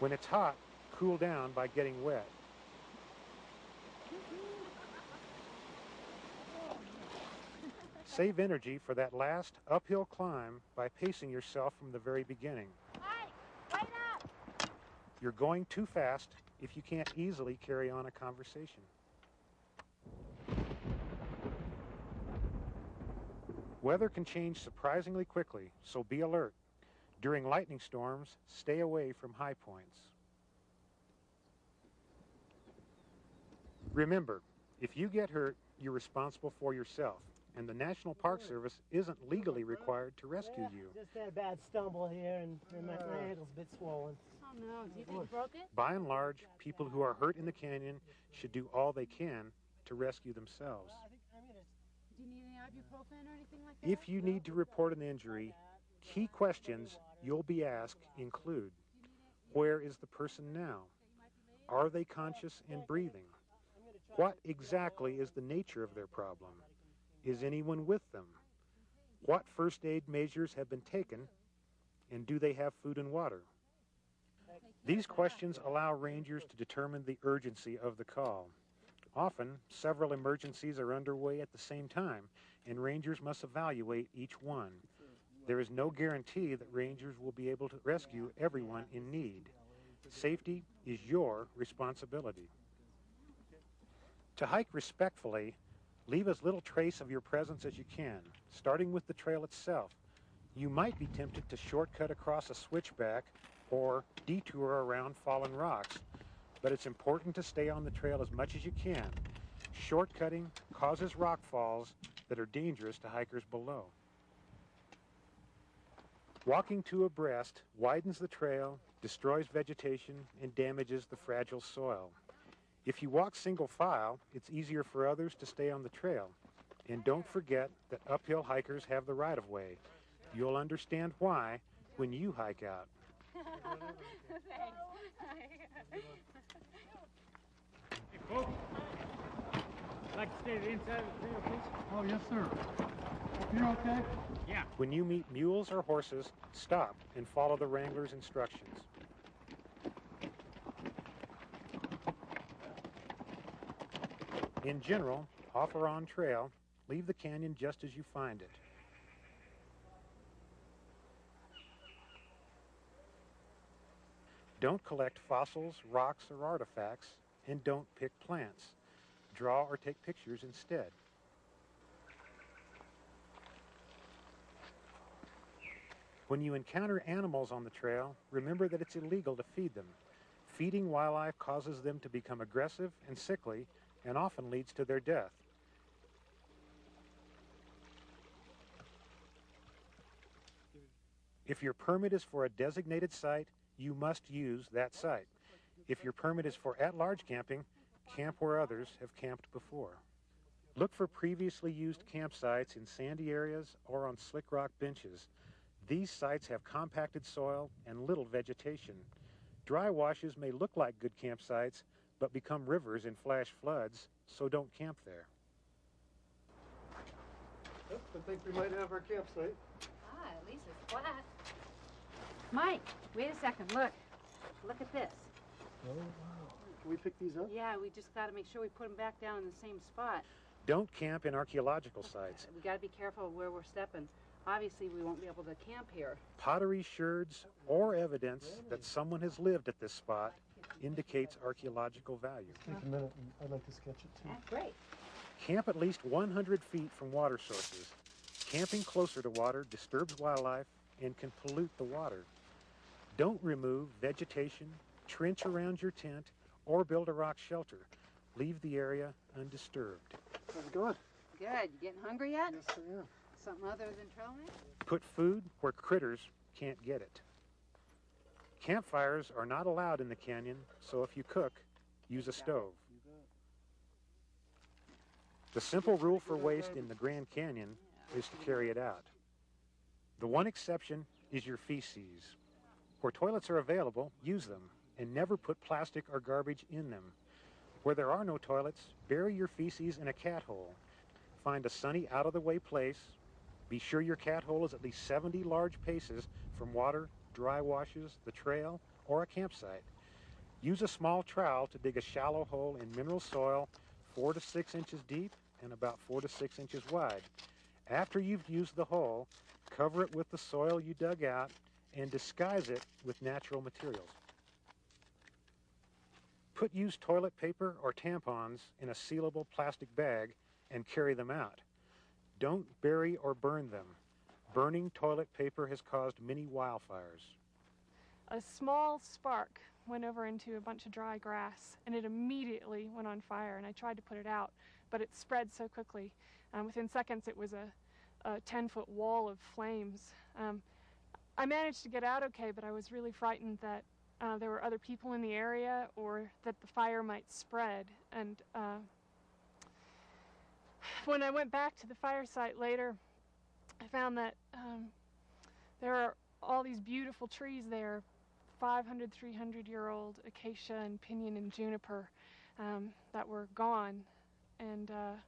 When it's hot, cool down by getting wet. Save energy for that last uphill climb by pacing yourself from the very beginning. Mike, wait up! You're going too fast if you can't easily carry on a conversation. Weather can change surprisingly quickly, so be alert. During lightning storms, stay away from high points. Remember, if you get hurt, you're responsible for yourself, and the National Park Service isn't legally required to rescue you. Just had a bad stumble here, and my ankle's a bit swollen. Oh no, do you think you broke it? By and large, people who are hurt in the canyon should do all they can to rescue themselves. Do you need any ibuprofen or anything like that? If you need to report an injury, key questions you'll be asked include: where is the person now? Are they conscious and breathing? What exactly is the nature of their problem? Is anyone with them? What first aid measures have been taken? And do they have food and water? These questions allow rangers to determine the urgency of the call. Often, several emergencies are underway at the same time, and rangers must evaluate each one. There is no guarantee that rangers will be able to rescue everyone in need. Safety is your responsibility. To hike respectfully, leave as little trace of your presence as you can, starting with the trail itself. You might be tempted to shortcut across a switchback or detour around fallen rocks, but it's important to stay on the trail as much as you can. Shortcutting causes rock falls that are dangerous to hikers below. Walking two abreast widens the trail, destroys vegetation, and damages the fragile soil. If you walk single file, it's easier for others to stay on the trail. And don't forget that uphill hikers have the right-of-way. You'll understand why when you hike out. Thanks. Hey, folks. Like to stay to the inside of the trail, please? Oh, yes, sir. Hope you're okay? Yeah. When you meet mules or horses, stop and follow the wrangler's instructions. In general, off or on trail, leave the canyon just as you find it. Don't collect fossils, rocks, or artifacts, and don't pick plants. Draw or take pictures instead. When you encounter animals on the trail, remember that it's illegal to feed them. Feeding wildlife causes them to become aggressive and sickly, and often leads to their death. If your permit is for a designated site, you must use that site. If your permit is for at-large camping, camp where others have camped before. Look for previously used campsites in sandy areas or on slick rock benches. These sites have compacted soil and little vegetation. Dry washes may look like good campsites, but become rivers in flash floods, so don't camp there. Yep, I think we might have our campsite. Ah, at least it's flat. Mike, wait a second. Look at this. Oh, wow. Can we pick these up? Yeah, we just got to make sure we put them back down in the same spot. Don't camp in archaeological sites. We got to be careful where we're stepping. Obviously, we won't be able to camp here. Pottery sherds or evidence that someone has lived at this spot indicates archaeological value. Take a minute, and I'd like to sketch it too. That's great. Camp at least 100 feet from water sources. Camping closer to water disturbs wildlife and can pollute the water. Don't remove vegetation, trench around your tent, or build a rock shelter. Leave the area undisturbed. How's it going? Good. You getting hungry yet? Yes, I am. Something other than trail mix? Put food where critters can't get it. Campfires are not allowed in the canyon, so if you cook, use a stove. The simple rule for waste in the Grand Canyon is to carry it out. The one exception is your feces. Where toilets are available, use them, and never put plastic or garbage in them. Where there are no toilets, bury your feces in a cat hole. Find a sunny, out-of-the-way place. Be sure your cat hole is at least 70 large paces from water, dry washes, the trail, or a campsite. Use a small trowel to dig a shallow hole in mineral soil 4 to 6 inches deep and about 4 to 6 inches wide. After you've used the hole, cover it with the soil you dug out and disguise it with natural materials. Put used toilet paper or tampons in a sealable plastic bag and carry them out. Don't bury or burn them. Burning toilet paper has caused many wildfires. A small spark went over into a bunch of dry grass, and it immediately went on fire, and I tried to put it out, but it spread so quickly. Within seconds, it was a 10-foot wall of flames. I managed to get out okay, but I was really frightened that there were other people in the area or that the fire might spread. And when I went back to the fire site later, I found that there are all these beautiful trees there, 500, 300-year-old acacia and pinyon and juniper that were gone. And the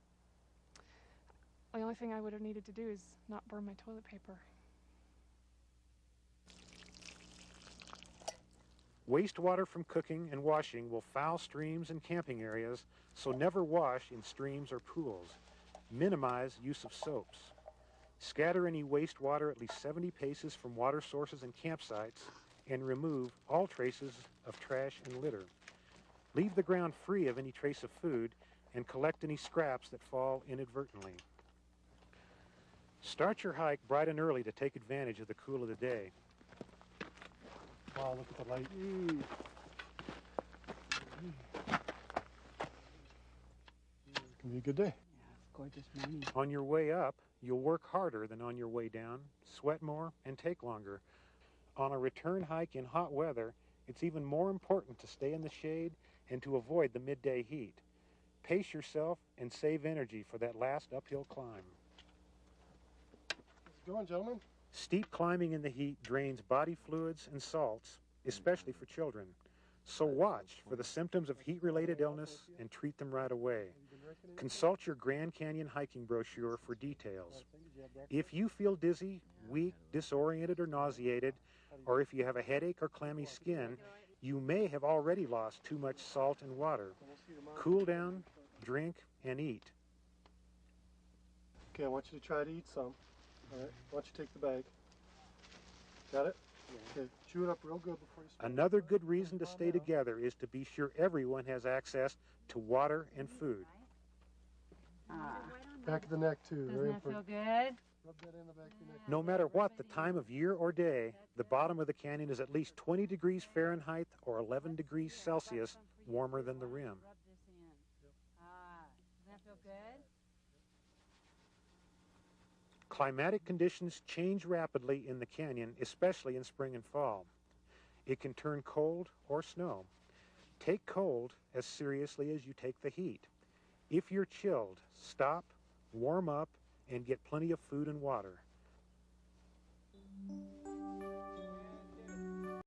only thing I would have needed to do is not burn my toilet paper. Wastewater from cooking and washing will foul streams and camping areas, so never wash in streams or pools. Minimize use of soaps. Scatter any wastewater at least 70 paces from water sources and campsites, and remove all traces of trash and litter. Leave the ground free of any trace of food and collect any scraps that fall inadvertently. Start your hike bright and early to take advantage of the cool of the day. Wow, look at the light. It's going to be a good day. Gorgeous morning. On your way up, you'll work harder than on your way down, sweat more, and take longer. On a return hike in hot weather, it's even more important to stay in the shade and to avoid the midday heat. Pace yourself and save energy for that last uphill climb. How's it going, gentlemen? Steep climbing in the heat drains body fluids and salts, especially for children. So watch for the symptoms of heat-related illness and treat them right away. Consult your Grand Canyon hiking brochure for details. If you feel dizzy, weak, disoriented, or nauseated, or if you have a headache or clammy skin, you may have already lost too much salt and water. Cool down, drink, and eat. Okay, I want you to try to eat some. All right, why don't you take the bag? Got it? Okay, chew it up real good before you swallow. Another good reason to stay together is to be sure everyone has access to water and food. Back of the neck, too. Doesn't Very that feel important. good? Rub that in the back of the neck. No matter what the time of year or day, the bottom of the canyon is at least 20 degrees Fahrenheit or 11 degrees Celsius warmer than the rim. Rub this in. Doesn't that feel good? Climatic conditions change rapidly in the canyon, especially in spring and fall. It can turn cold or snow. Take cold as seriously as you take the heat. If you're chilled, stop, warm up, and get plenty of food and water.